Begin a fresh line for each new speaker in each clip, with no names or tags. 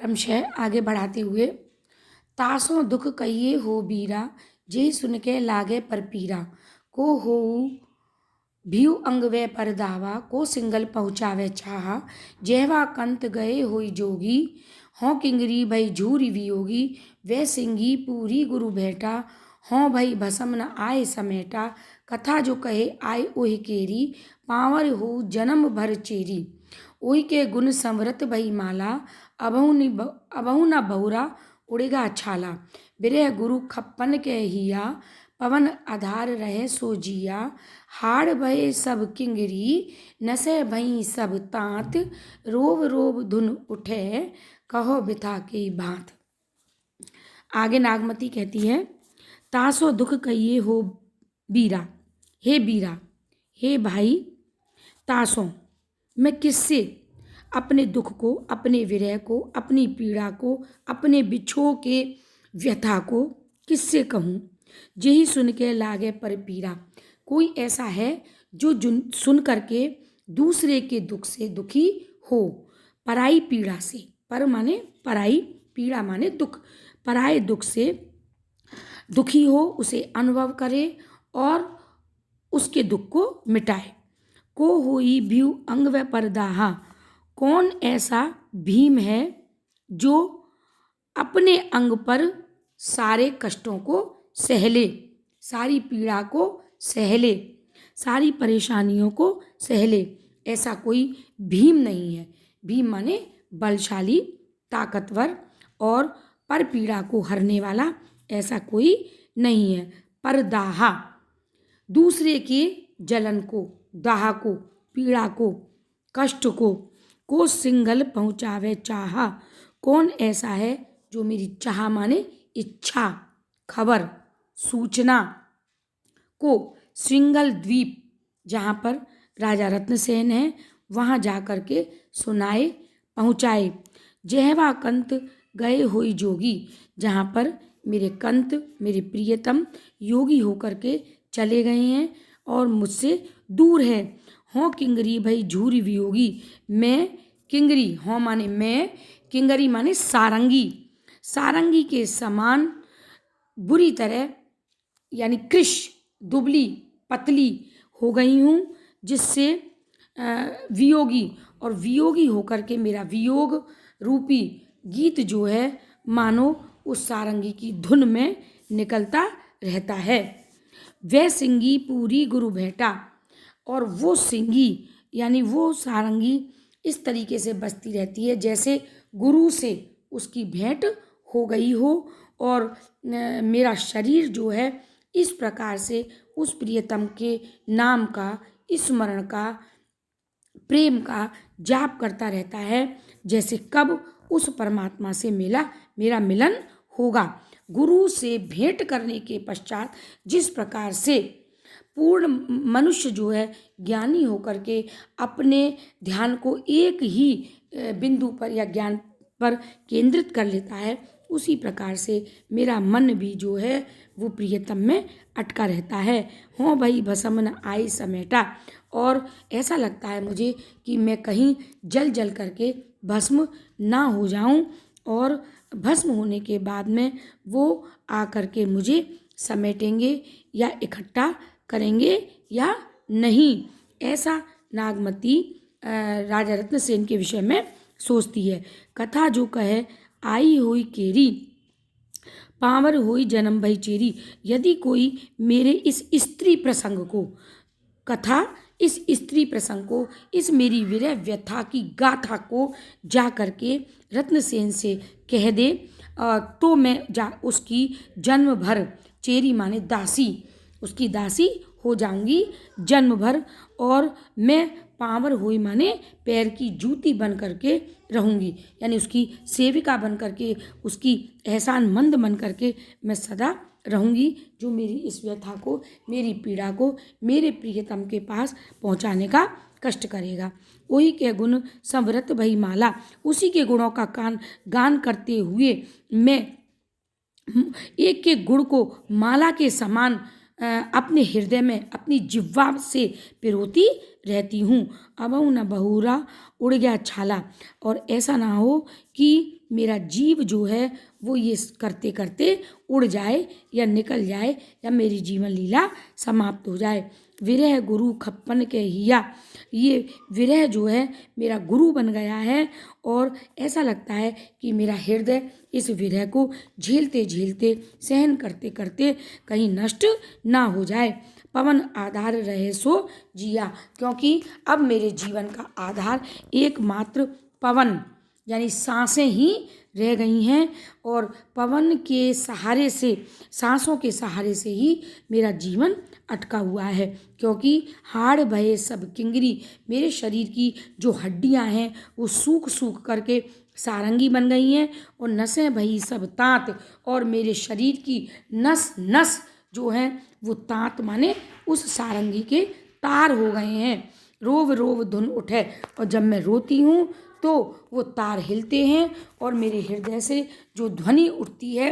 क्रमशः आगे बढ़ाते हुए, तासों दुख कहिए हो बीरा, जे सुन के लागे पर पीरा, को होऊ भीउ अंग वे पर दावा, को सिंगल पहुँचावे चाहा, जेहवा कंत गए होई जोगी, हों किंगरी भई झूरी वियोगी, वे सिंगी पूरी गुरु भेटा, हों भई भसम न आए समेटा, कथा जो कहे आए ओहि केरी, पावर हो जन्म भर चेरी, ओहि के गुण संवृत भई माला, अबहु न बहुरा उड़ेगा छाला, बिरह गुरु खप्पन के हिया, पवन आधार रहे सो जिया, हाड़ भये सब किंगरी, नसे भई सब तात, रोव रोव धुन उठे, कहो बिथा की भांत। आगे नागमती कहती है, तासो दुख कहिए हो बीरा, हे बीरा, हे भाई, तासों मैं किससे अपने दुख को, अपने विरह को, अपनी पीड़ा को, अपने बिछो के व्यथा को किससे कहूँ। यही सुन के लागे पर पीरा, कोई ऐसा है जो सुन करके दूसरे के दुख से दुखी हो, पराई पीड़ा से, पर माने पराई, पीड़ा माने दुख, पराए दुख से दुखी हो, उसे अनुभव करे और उसके दुख को मिटाए। को होई भीउ अंग व परदाहा, कौन ऐसा भीम है जो अपने अंग पर सारे कष्टों को सहले, सारी पीड़ा को सहले, सारी परेशानियों को सहले, ऐसा कोई भीम नहीं है। भीम माने बलशाली, ताकतवर और पर पीड़ा को हरने वाला ऐसा कोई नहीं है। परदाहा दूसरे के जलन को, दाह को, पीड़ा को, कष्ट को सिंगल पहुँचावे चाहा, कौन ऐसा है जो मेरी चाह माने इच्छा, खबर, सूचना को श्रृंगल द्वीप जहाँ पर राजा रत्नसेन है वहाँ जा कर के सुनाए, पहुँचाए। जेहवा कंत गए होई जोगी, जहाँ पर मेरे कंत, मेरे प्रियतम योगी होकर के चले गए हैं और मुझसे दूर है। हों किंगरी भई झूरी वियोगी, मैं किंगरी, हों माने मैं, किंगरी माने सारंगी, सारंगी के समान बुरी तरह यानी कृश, दुबली पतली हो गई हूँ, जिससे वियोगी, और वियोगी होकर के मेरा वियोग रूपी गीत जो है मानो उस सारंगी की धुन में निकलता रहता है। वह सिंगी पूरी गुरु भेटा, और वो सिंगी यानी वो सारंगी इस तरीके से बजती रहती है जैसे गुरु से उसकी भेंट हो गई हो, और मेरा शरीर जो है इस प्रकार से उस प्रियतम के नाम का, स्मरण का, प्रेम का जाप करता रहता है जैसे कब उस परमात्मा से मेरा मिलन होगा। गुरु से भेंट करने के पश्चात जिस प्रकार से पूर्ण मनुष्य जो है ज्ञानी होकर के अपने ध्यान को एक ही बिंदु पर या ज्ञान पर केंद्रित कर लेता है, उसी प्रकार से मेरा मन भी जो है वो प्रियतम में अटका रहता है। हों भई भसम न आई समेटा, और ऐसा लगता है मुझे कि मैं कहीं जल जल करके भस्म ना हो जाऊं, और भस्म होने के बाद में वो आकर के मुझे समेटेंगे या इकट्ठा करेंगे या नहीं। ऐसा नागमती राजा रत्नसेन के विषय में सोचती है। कथा जो कहे आई हुई केरी, पावर हुई जन्म भई चेरी, यदि कोई मेरे इस स्त्री प्रसंग को, कथा इस स्त्री प्रसंग को, इस मेरी विरह व्यथा की गाथा को जा करके रत्नसेन से कह दे तो मैं उसकी जन्म भर, चेरी माने दासी, उसकी दासी हो जाऊंगी जन्म भर, और मैं पावर हुई माने पैर की जूती बन करके रहूंगी, यानी उसकी सेविका बन करके, उसकी एहसानमंद बन करके मैं सदा रहूंगी, जो मेरी इस व्यथा को, मेरी पीड़ा को मेरे प्रियतम के पास पहुंचाने का कष्ट करेगा। वही के गुण संवृत भई माला, उसी के गुणों का गान करते हुए मैं एक एक गुण को माला के समान अपने हृदय में, अपनी जिह्वा से पिरोती रहती हूँ। अबहु न बहुरा उड़ गया छाला। और ऐसा ना हो कि मेरा जीव जो है वो ये करते करते उड़ जाए या निकल जाए या मेरी जीवन लीला समाप्त हो जाए। विरह गुरु खप्पन के हिया, ये विरह जो है मेरा गुरु बन गया है और ऐसा लगता है कि मेरा हृदय इस विरह को झेलते झेलते सहन करते करते कहीं नष्ट ना हो जाए। पवन आधार रहे सो जिया, क्योंकि अब मेरे जीवन का आधार एकमात्र पवन यानी सांसें ही रह गई हैं और पवन के सहारे से, सांसों के सहारे से ही मेरा जीवन अटका हुआ है। क्योंकि हाड़ भये सब किंगरी, मेरे शरीर की जो हड्डियां हैं वो सूख सूख करके सारंगी बन गई हैं और नसें भई सब तांत, और मेरे शरीर की नस नस जो है वो तांत माने उस सारंगी के तार हो गए हैं। रोव रोव धुन उठे, और जब मैं रोती हूँ तो वो तार हिलते हैं और मेरे हृदय से जो ध्वनि उठती है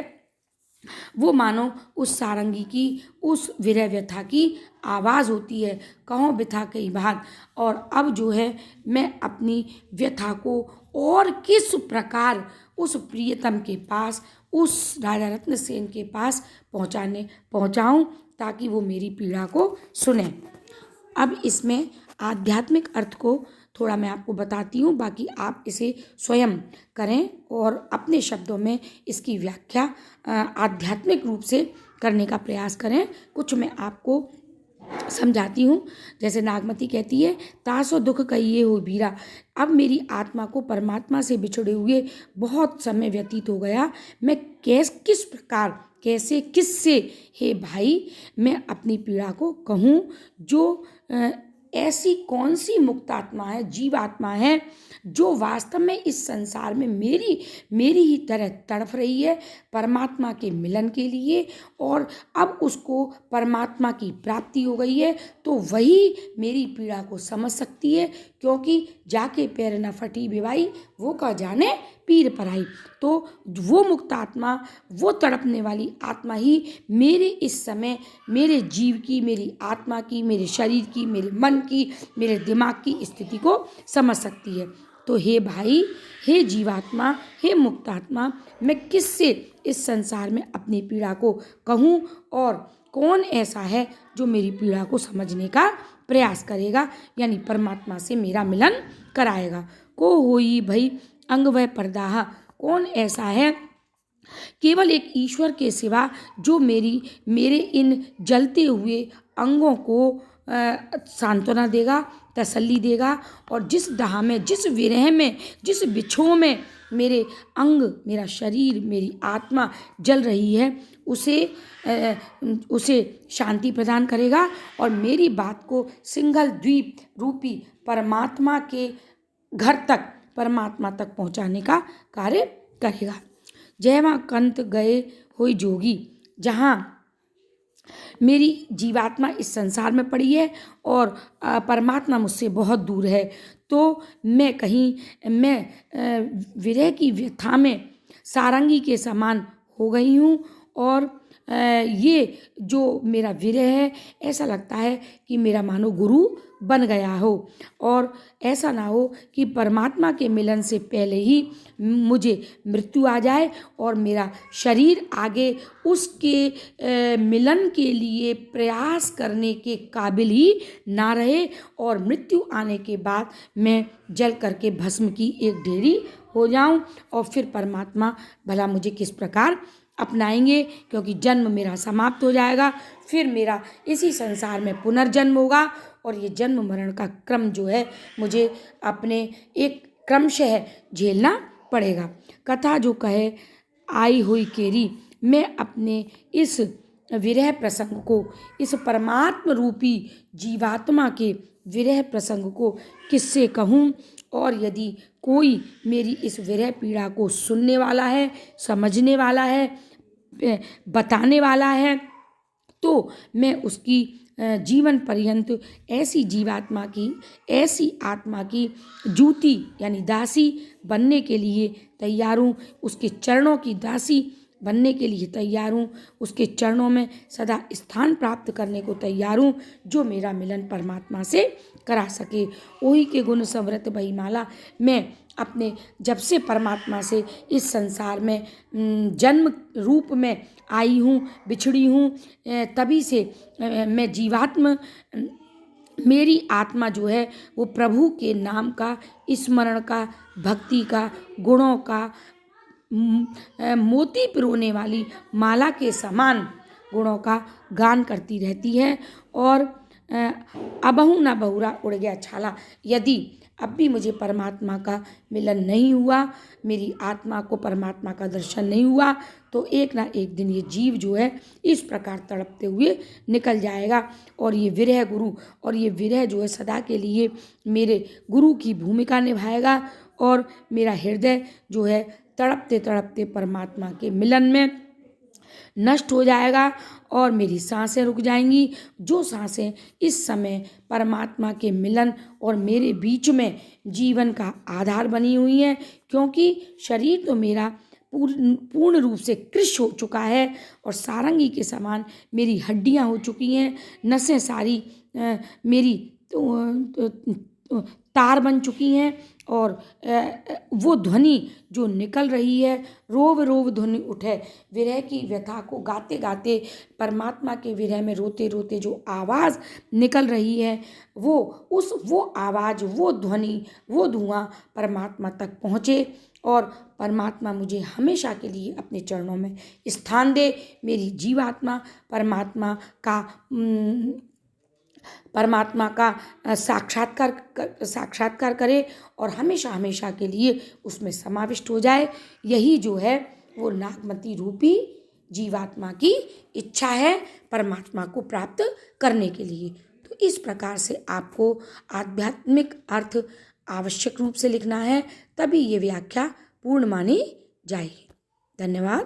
वो मानो उस सारंगी की, उस विरह व्यथा की आवाज़ होती है। कहों बिथा कई बात। और अब जो है मैं अपनी व्यथा को और किस प्रकार उस प्रियतम के पास, उस राजा रत्न सेन के पास पहुँचाऊँ ताकि वो मेरी पीड़ा को सुने। अब इसमें आध्यात्मिक अर्थ को थोड़ा मैं आपको बताती हूँ, बाकी आप इसे स्वयं करें और अपने शब्दों में इसकी व्याख्या आध्यात्मिक रूप से करने का प्रयास करें। कुछ मैं आपको समझाती हूँ। जैसे नागमती कहती है, तासो दुख कहिए हो बीरा, अब मेरी आत्मा को परमात्मा से बिछड़े हुए बहुत समय व्यतीत हो गया। मैं किस प्रकार, कैसे, किससे हे भाई मैं अपनी पीड़ा को कहूँ। जो ऐसी कौन सी मुक्त आत्मा है, जीवात्मा है जो वास्तव में इस संसार में मेरी ही तरह तड़फ रही है परमात्मा के मिलन के लिए, और अब उसको परमात्मा की प्राप्ति हो गई है तो वही मेरी पीड़ा को समझ सकती है। क्योंकि जाके पैर न फटी बिवाई, वो का जाने पीर पराई। तो वो मुक्त आत्मा, वो तड़पने वाली आत्मा ही मेरे इस समय, मेरे जीव की, मेरी आत्मा की, मेरे शरीर की, मेरे मन की, मेरे दिमाग की स्थिति को समझ सकती है। तो हे भाई, हे जीवात्मा, हे मुक्तात्मा, मैं किससे इस संसार में अपनी पीड़ा को कहूँ, और कौन ऐसा है जो मेरी पीड़ा को समझने का प्रयास करेगा, यानी परमात्मा से मेरा मिलन कराएगा। को होई भई अंग वह परदाहा, कौन ऐसा है केवल एक ईश्वर के सिवा जो मेरे इन जलते हुए अंगों को सांत्वना देगा, तसल्ली देगा, और जिस दाह में, जिस विरह में, जिस बिछोह में मेरे अंग, मेरा शरीर, मेरी आत्मा जल रही है उसे शांति प्रदान करेगा और मेरी बात को सिंघल द्वीप रूपी परमात्मा के घर तक, परमात्मा तक पहुंचाने का कार्य करेगा। जयवा कंत गए हुई जोगी, जहाँ मेरी जीवात्मा इस संसार में पड़ी है और परमात्मा मुझसे बहुत दूर है, तो मैं विरह की व्यथा में सारंगी के समान हो गई हूँ। और ये जो मेरा विरह है, ऐसा लगता है कि मेरा मानो गुरु बन गया हो, और ऐसा ना हो कि परमात्मा के मिलन से पहले ही मुझे मृत्यु आ जाए और मेरा शरीर आगे उसके मिलन के लिए प्रयास करने के काबिल ही ना रहे, और मृत्यु आने के बाद मैं जल करके भस्म की एक ढेरी हो जाऊं, और फिर परमात्मा भला मुझे किस प्रकार अपनाएंगे, क्योंकि जन्म मेरा समाप्त हो जाएगा। फिर मेरा इसी संसार में पुनर्जन्म होगा, और ये जन्म मरण का क्रम जो है मुझे अपने एक क्रमशः झेलना पड़ेगा। कथा जो कहे आई हुई केरी, मैं अपने इस विरह प्रसंग को, इस परमात्म रूपी जीवात्मा के विरह प्रसंग को किससे कहूँ, और यदि कोई मेरी इस विरह पीड़ा को सुनने वाला है, समझने वाला है, बताने वाला है, तो मैं उसकी जीवन पर्यंत ऐसी जीवात्मा की, ऐसी आत्मा की जूती यानी दासी बनने के लिए तैयार हूँ, उसके चरणों की दासी बनने के लिए तैयार हूँ, उसके चरणों में सदा स्थान प्राप्त करने को तैयार हूँ, जो मेरा मिलन परमात्मा से करा सके। ओही के गुण समृत भई माला। मैं अपने जब से परमात्मा से इस संसार में जन्म रूप में आई हूँ, बिछड़ी हूँ, तभी से मैं जीवात्म, मेरी आत्मा जो है वो प्रभु के नाम का, स्मरण का, भक्ति का, गुणों का, मोती पिरोने वाली माला के समान गुणों का गान करती रहती है। और अबहु न बहुरा उड़ गया छाला। यदि अब भी मुझे परमात्मा का मिलन नहीं हुआ, मेरी आत्मा को परमात्मा का दर्शन नहीं हुआ, तो एक ना एक दिन ये जीव जो है इस प्रकार तड़पते हुए निकल जाएगा। और ये विरह गुरु, और ये विरह जो है सदा के लिए मेरे गुरु की भूमिका निभाएगा। और मेरा हृदय जो है तड़पते तड़पते परमात्मा के मिलन में नष्ट हो जाएगा और मेरी सांसें रुक जाएंगी। जो सांसें इस समय परमात्मा के मिलन और मेरे बीच में जीवन का आधार बनी हुई हैं, क्योंकि शरीर तो मेरा पूर्ण रूप से कृश हो चुका है और सारंगी के समान मेरी हड्डियां हो चुकी हैं, नसें सारी मेरी तार बन चुकी हैं। और वो ध्वनि जो निकल रही है, रोव रोव ध्वनि उठे, विरह की व्यथा को गाते गाते, परमात्मा के विरह में रोते रोते जो आवाज़ निकल रही है, वो आवाज़, वो ध्वनि, वो धुआं परमात्मा तक पहुँचे और परमात्मा मुझे हमेशा के लिए अपने चरणों में स्थान दे। मेरी जीवात्मा परमात्मा का साक्षात्कार करे और हमेशा हमेशा के लिए उसमें समाविष्ट हो जाए। यही जो है वो नागमती रूपी जीवात्मा की इच्छा है परमात्मा को प्राप्त करने के लिए। तो इस प्रकार से आपको आध्यात्मिक अर्थ आवश्यक रूप से लिखना है, तभी ये व्याख्या पूर्ण मानी जाएगी। धन्यवाद।